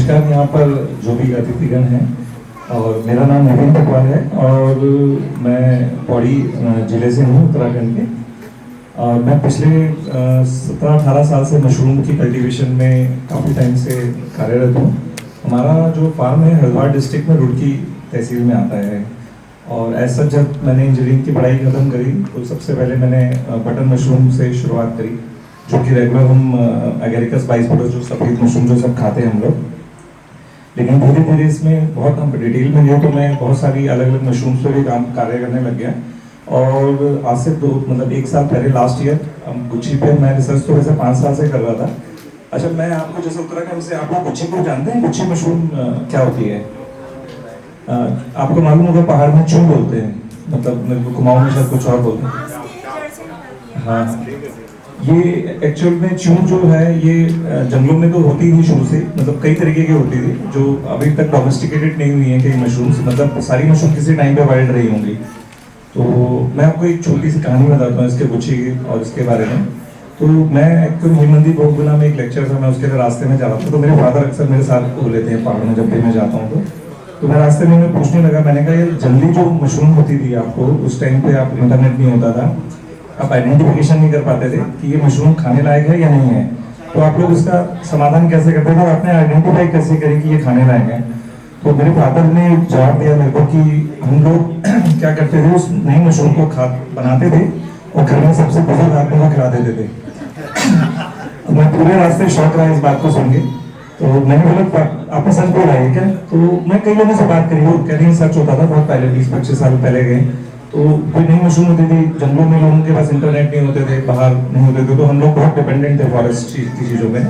नमस्कार यहाँ पर जो भी अतिथिगण हैं, और मेरा नाम नवीन पटवाल है और मैं पौड़ी ज़िले से हूँ, उत्तराखंड के। और मैं पिछले 17-18 साल से मशरूम की कल्टीवेशन में काफ़ी टाइम से कार्यरत हूँ। हमारा जो फार्म है हरिद्वार डिस्ट्रिक्ट में रुड़की तहसील में आता है। और ऐसा जब मैंने इंजीनियरिंग की पढ़ाई खत्म करी तो सबसे पहले मैंने बटन मशरूम से शुरुआत करी, जो कि रेगुलर हम एगेरिकस बाइस्पोरस जो सफ़ेद मशरूम जो सब खाते हैं हम लोग। लेकिन धीरे धीरे इसमें बहुत हम डिटेल में गए तो मैं बहुत सारी अलग अलग मशरूम्स पर भी कार्य करने लग गया। और आज से एक साल पहले लास्ट ईयर गुच्छी पे मैं रिसर्च तो वैसे 5 साल से कर रहा था। अच्छा, मैं आपको जैसे उत्तराखंड से आप गुच्छी को जानते हैं? गुच्छी मशरूम क्या होती है? आपको मालूम होगा पहाड़ में चूं बोलते हैं, मतलब मेरे को कुमाऊं में शायद कुछ और बोलते हैं। हाँ, ये एक्चुअल में चूं जो है ये जंगलों में तो होती थी शुरू से, मतलब कई तरीके की होती थी जो अभी तक डोमेस्टिकेटेड नहीं हुई है कई मशरूम्स, मतलब सारी मशरूम किसी टाइम पे वाइल्ड रही होंगी। तो मैं आपको एक छोटी सी कहानी बताता हूँ इसके गुच्छी की और इसके बारे में। तो मैं एक्चुअली हिमनदी बोगुना में एक लेक्चर था, मैं उसके लिए रास्ते में जा रहा था। तो मेरे फादर अक्सर मेरे साथ हो लेते हैं पहाड़ में जब भी मैं जाता हूँ। तो मैं रास्ते में पूछने लगा, मैंने कहा ये जल्दी जो मशरूम होती थी आपको उस टाइम पे आप इंटरनेट नहीं होता था, आप आइडेंटिफिकेशन नहीं कर पाते थे कि ये मशरूम खाने लायक है या नहीं है, तो आप लोग इसका समाधान कैसे करते थे, आपने आइडेंटिफाई कैसे करें कि ये खाने लायक है? तो मेरे फादर ने जवाब दिया मेरे को कि हम लोग क्या करते थे, उस नई मशरूम को बनाते थे और घर में सबसे बुजुर्ग आदमी को खिला देते थे। मैं पूरे रास्ते शौक रहा इस बात को सुन के। तो मैंने बोला आपने सच बोला है क्या? तो मैं कई लोगों से बात करी, वो कह रही सच होता था, बहुत पहले 20-25 साल पहले गए तो कोई नई मशरूम होती थी, जंगलों में लोगों के पास इंटरनेट नहीं होते थे, बाहर नहीं होते थे, तो हम लोग बहुत डिपेंडेंट थे फॉरेस्ट की चीज़ों में।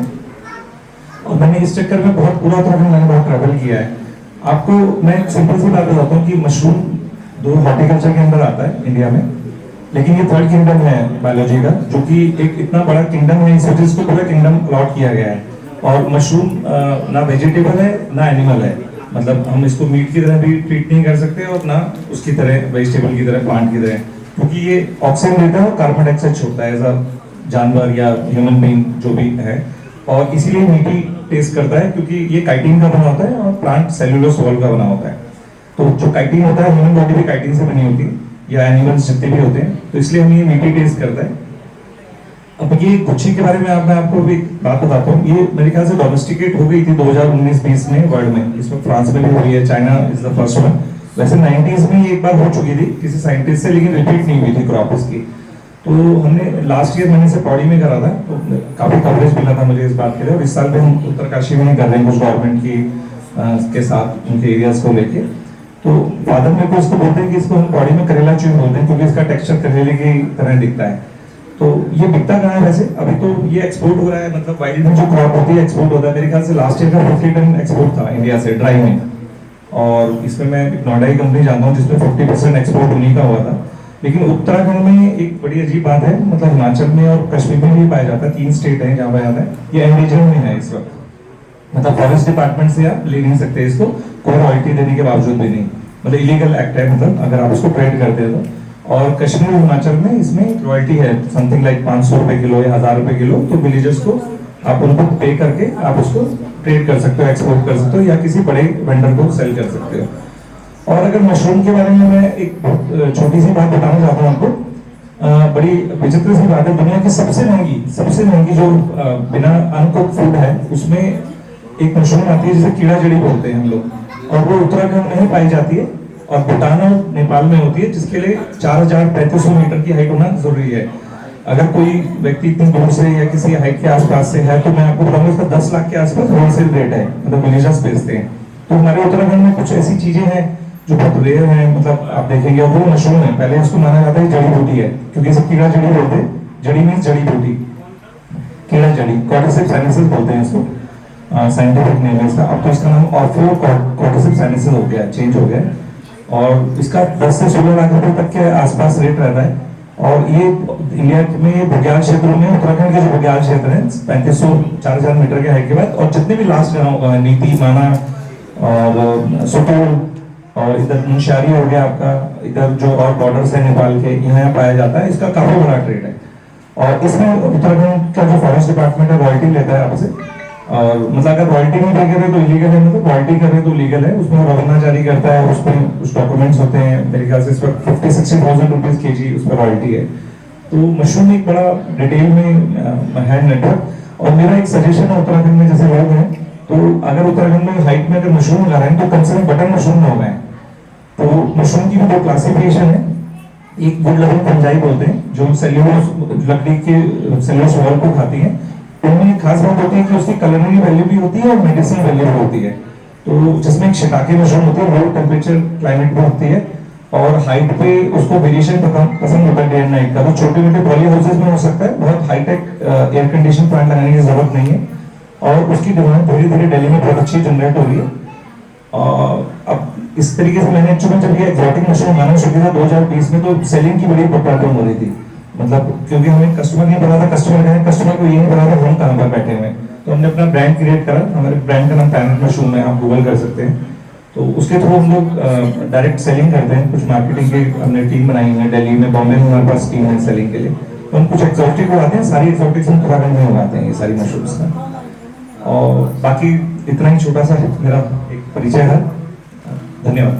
और मैंने इस चक्कर में बहुत पूरा उत्तराखंड मैंने बहुत ट्रैवल किया है। आपको मैं एक सिंपल सी बात बताता हूँ कि मशरूम 2 हॉर्टिकल्चर के अंदर आता है इंडिया में, लेकिन ये 3rd किंगडम है बायोलॉजी का, जो कि एक इतना बड़ा किंगडम है, इस वजह से पूरा किंगडम अलॉट किया गया है। और मशरूम ना वेजिटेबल है ना एनिमल है, मतलब हम इसको मीट की तरह भी ट्रीट नहीं कर सकते और ना उसकी तरह वेजिटेबल की तरह, प्लांट की तरह, क्योंकि ये ऑक्सीजन देता है और कार्बन डाइऑक्साइड छोड़ता है एज अ जानवर या ह्यूमन बीइंग जो भी है। और इसीलिए मीठी टेस्ट करता है, क्योंकि ये काइटिन का बना होता है और प्लांट सेलुलोज वॉल का बना होता है। तो जो काइटिन होता है, ह्यूमन बॉडी भी काइटिन से बनी होती है या एनिमल्स जितने भी होते हैं, तो इसलिए हम ये मीठी टेस्ट करता है। अब ये गुच्छी के बारे में मैं आपको भी बात बताता हूँ। ये मेरे ख्याल से डोमेस्टिकेट हो गई थी 2019-20 में वर्ल्ड में, इसमें फ्रांस में भी हो रही है, China is the first one. वैसे 90s में ये एक बार हो चुकी थी किसी साइंटिस्ट से, लेकिन रिपीट नहीं हुई थी क्रॉप इसकी। तो हमने लास्ट ईयर मैंने से पौड़ी में करा था, तो काफी कवरेज मिला था मुझे इस बात के लिए। और इस साल भी हम उत्तरकाशी में कर रहे हैं कुछ गवर्नमेंट की के साथ उनके एरियाज को लेके। तो फादर मेरे को इसको बोलते हैं कि इसको हम पौड़ी में करेला चून बोलते हैं, क्योंकि इसका टेक्सचर करेले की तरह दिखता है। तो ये बिकता कहाँ है वैसे? अभी तो ये एक्सपोर्ट हो रहा है, मतलब वाइल्ड में जो क्रॉप होती है एक्सपोर्ट होता है। मेरे ख्याल से लास्ट ईयर का 50 टन एक्सपोर्ट था इंडिया से ड्राई में। और इसमें मैं नोएडा की कंपनी जानता हूँ जिसमें 50% एक्सपोर्ट उन्हीं का हुआ था। लेकिन उत्तराखंड में एक बड़ी अजीब बात है, मतलब हिमाचल में और कश्मीर में भी पाया जाता है, 3 स्टेट है जहाँ पाया जाता है। ये एंडेंजर में है इस वक्त, मतलब फॉरेस्ट डिपार्टमेंट से आप ले नहीं सकते इसको, कोई रॉयल्टी देने के बावजूद भी नहीं, मतलब इलीगल एक्ट है, मतलब अगर आप उसको ट्रेड करते हो तो। और कश्मीर और हिमाचल में इसमें रॉयल्टी है समथिंग लाइक 500 रुपए किलो या 1000 रुपए किलो। तो विलेजर्स को आप उनको पे करके आप उसको ट्रेड कर सकते हो, एक्सपोर्ट कर सकते हो या किसी बड़े वेंडर को सेल कर सकते हो। और अगर मशरूम के बारे में मैं एक छोटी सी बात बताना चाहता हूँ आपको। बड़ी विचित्र सी बात है, दुनिया की सबसे महंगी जो बिना अनकुक फूड है उसमें एक मशरूम आती है जिसे कीड़ा जड़ी बोलते हैं हम लोग, और वो उत्तराखंड में ही पाई जाती है और भूटान और नेपाल में होती है, जिसके लिए 4300 मीटर की हाइट होना जरूरी है। अगर कोई व्यक्ति इतनी दूर से या किसी हाइट के आसपास से है तो मैं आपको बताऊंगा इसका 10 लाख के आसपास होलसेल रेट है, मतलब विलेजर्स बेचते हैं। तो हमारे उत्तराखंड में कुछ ऐसी चीजें हैं जो बहुत रेयर है, मतलब आप देखेंगे वो मशरूम है। पहले इसको माना जाता है जड़ी बूटी है, क्योंकि इसे कीड़ा जड़ी बोलते हैं। जड़ी मीन्स जड़ी बूटी, कीड़ा जड़ी, कॉर्डिसेप्स साइनेंसिस बोलते हैं इसको, साइंटिफिक नेम है इसका। अब तो इसका नाम ऑर्थोकॉर्डिसेप्स साइनेंसिस हो गया, चेंज हो गया। और इसका 10 से 16 लाख रुपए तक के आसपास रेट रहता है। और ये इंडिया में बुग्याल क्षेत्रों में, उत्तराखंड के जो बुग्याल क्षेत्र है 3500-4000 मीटर के हाइट के बाद, और जितने भी लास्ट नीति, माना और सुतोल और इधर मुंशियारी हो गया आपका, इधर जो और बॉर्डर्स है नेपाल के, यहाँ पाया जाता है। इसका काफी बड़ा ट्रेड है। और इसमें उत्तराखंड का जो फॉरेस्ट डिपार्टमेंट है रॉयल्टी लेता है आपसे, और मतलब अगर रॉयल्टी नहीं पे कर रहे तो इलीगल है, मतलब रॉयल्टी कर रहे तो लीगल है। उसमें रवाना जारी करता है, उसमें कुछ डॉक्यूमेंट्स होते हैं, मेरे ख्याल से इस वक्त 50-60,000 रुपीज केजी उस पर रॉयल्टी है। तो मशरूम एक बड़ा डिटेल में है नेटवर्क। और मेरा एक सजेशन है उत्तराखंड में जैसे लोग हैं, तो अगर उत्तराखंड में हाइट में अगर मशरूम लगा रहे हैं तो कम से कम बटन मशरूम ना उगाएं। तो मशरूम की भी दो क्लासिफिकेशन है, एक वुड लविंग फंजाई बोलते हैं जो सेल्यूलोज लकड़ी के सेल्यूलोज वॉल को खाती है। उनमें एक खास बात होती है कि उसकी कलरली वैल्यू भी होती है और मेडिसिन वैल्यू भी होती है। तो जिसमें एक शिकाके मशरूम होती है, लो टेम्परेचर क्लाइमेट में होती है और हाइट पे उसको वेरिएशन पसंद होता है डे एंड नाइट का। तो छोटे मोटे पॉली हाउसेज में हो सकता है, बहुत हाईटेक एयर कंडीशन प्लांट लगाने की जरूरत नहीं है। और उसकी डिमांड धीरे धीरे दिल्ली में बहुत अच्छी जनरेट हो रही है। अब इस तरीके से मैंने एक्चुअली जब ये एक्सोटिक मशरूम गाना शुरू किया 2020 में, तो सेलिंग की बड़ी प्रॉब्लम हो रही थी। मतलब क्योंकि हमें कस्टमर नहीं पता था, कस्टमर को ये नहीं पता था हम कहाँ पर बैठे हुए हैं। तो हमने अपना ब्रांड क्रिएट करा, हमारे ब्रांड का नाम प्लैनेट मशरूम है, आप गूगल कर सकते हैं। तो उसके थ्रू हम लोग डायरेक्ट सेलिंग करते हैं। कुछ मार्केटिंग की हमने टीम बनाई हुई है, दिल्ली में, बॉम्बे में हमारे पास टीम है सेलिंग के लिए। तो हम कुछ एक्सोटिक उगाते हैं, सारी एक्सोटिक्स हम उत्तराखंड में उगाते हैं ये सारी मशरूम्स का। और बाकी इतना ही छोटा सा मेरा एक परिचय है। धन्यवाद।